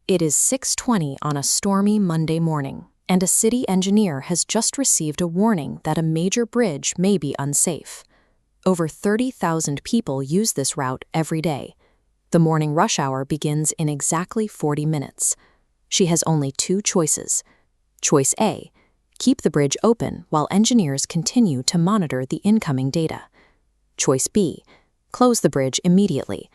It is 6:20 on a stormy Monday morning, and a city engineer has just received a warning that a major bridge may be unsafe. Over 30,000 people use this route every day. The morning rush hour begins in exactly 40 minutes. She has only two choices. Choice A: keep the bridge open while engineers continue to monitor the incoming data. Choice B: close the bridge immediately.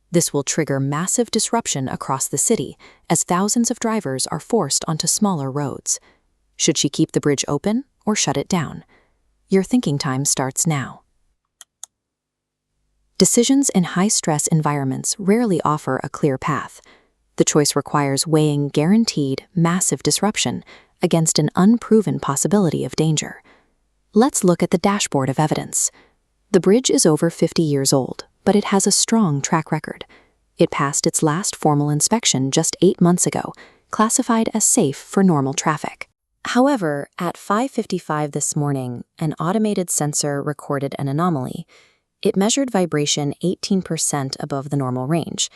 This will trigger massive disruption across the city as thousands of drivers are forced onto smaller roads. Should she keep the bridge open or shut it down? Your thinking time starts now. Decisions in high-stress environments rarely offer a clear path. The choice requires weighing guaranteed, massive disruption against an unproven possibility of danger. Let's look at the dashboard of evidence. The bridge is over 50 years old, but it has a strong track record. It passed its last formal inspection just 8 months ago, classified as safe for normal traffic. However, at 5:55 this morning, an automated sensor recorded an anomaly. It measured vibration 18% above the normal range.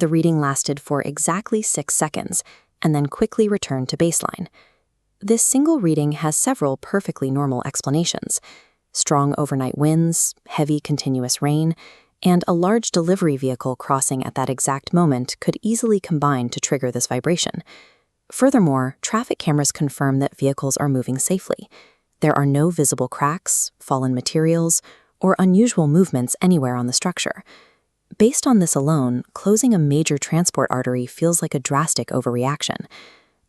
The reading lasted for exactly 6 seconds and then quickly returned to baseline. This single reading has several perfectly normal explanations: strong overnight winds, heavy continuous rain, and a large delivery vehicle crossing at that exact moment could easily combine to trigger this vibration. Furthermore, traffic cameras confirm that vehicles are moving safely. There are no visible cracks, fallen materials, or unusual movements anywhere on the structure. Based on this alone, closing a major transport artery feels like a drastic overreaction.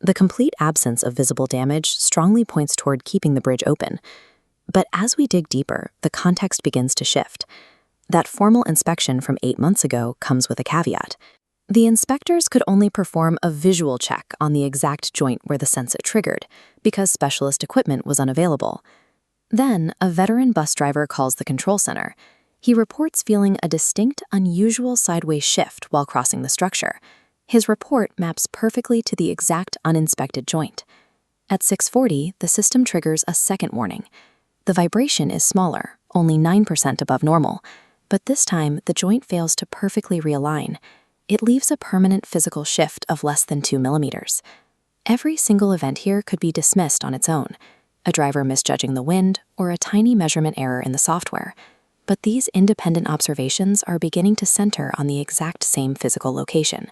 The complete absence of visible damage strongly points toward keeping the bridge open. But as we dig deeper, the context begins to shift. That formal inspection from 8 months ago comes with a caveat. The inspectors could only perform a visual check on the exact joint where the sensor triggered, because specialist equipment was unavailable. Then, a veteran bus driver calls the control center. He reports feeling a distinct, unusual sideways shift while crossing the structure. His report maps perfectly to the exact uninspected joint. At 6:40, the system triggers a second warning. The vibration is smaller, only 9% above normal, but this time the joint fails to perfectly realign. It leaves a permanent physical shift of less than 2 millimeters. Every single event here could be dismissed on its own: a driver misjudging the wind or a tiny measurement error in the software. But these independent observations are beginning to center on the exact same physical location.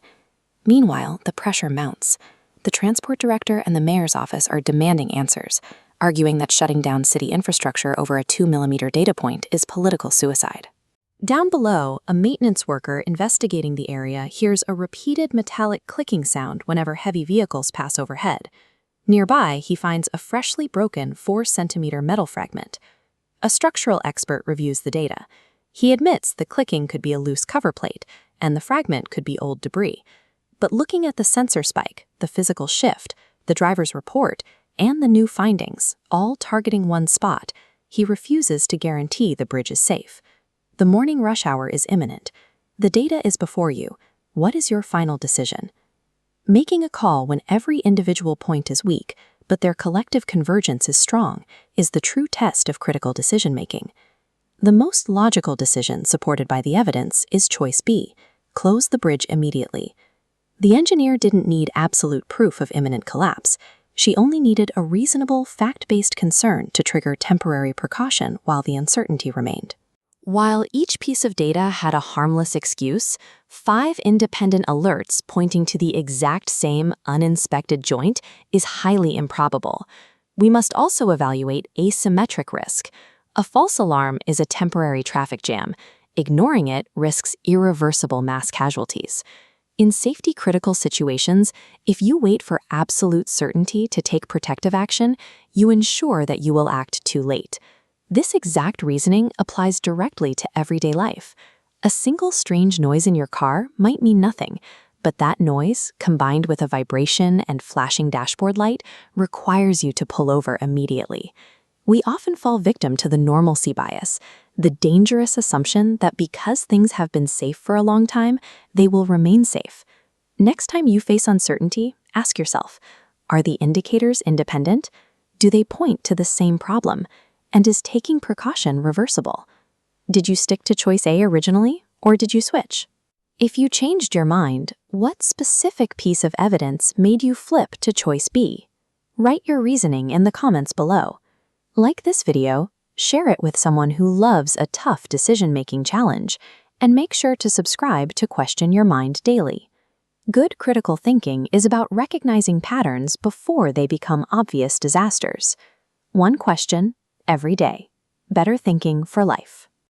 Meanwhile, the pressure mounts. The transport director and the mayor's office are demanding answers, arguing that shutting down city infrastructure over a 2-millimeter data point is political suicide. Down below, a maintenance worker investigating the area hears a repeated metallic clicking sound whenever heavy vehicles pass overhead. Nearby, he finds a freshly broken 4-centimeter metal fragment. A structural expert reviews the data. He admits the clicking could be a loose cover plate, and the fragment could be old debris. But looking at the sensor spike, the physical shift, the driver's report, and the new findings, all targeting one spot, he refuses to guarantee the bridge is safe. The morning rush hour is imminent. The data is before you. What is your final decision? Making a call when every individual point is weak, but their collective convergence is strong, is the true test of critical decision-making. The most logical decision supported by the evidence is choice B: close the bridge immediately. The engineer didn't need absolute proof of imminent collapse. She only needed a reasonable, fact-based concern to trigger temporary precaution while the uncertainty remained. While each piece of data had a harmless excuse, 5 independent alerts pointing to the exact same uninspected joint is highly improbable. We must also evaluate asymmetric risk. A false alarm is a temporary traffic jam. Ignoring it risks irreversible mass casualties. In safety-critical situations, if you wait for absolute certainty to take protective action, you ensure that you will act too late. This exact reasoning applies directly to everyday life. A single strange noise in your car might mean nothing, but that noise, combined with a vibration and flashing dashboard light, requires you to pull over immediately. We often fall victim to the normalcy bias, the dangerous assumption that because things have been safe for a long time, they will remain safe. Next time you face uncertainty, ask yourself, are the indicators independent? Do they point to the same problem? And is taking precaution reversible? Did you stick to choice A originally, or did you switch? If you changed your mind, what specific piece of evidence made you flip to choice B? Write your reasoning in the comments below. Like this video, share it with someone who loves a tough decision-making challenge, and make sure to subscribe to Question Your Mind Daily. Good critical thinking is about recognizing patterns before they become obvious disasters. One question, every day. Better thinking for life.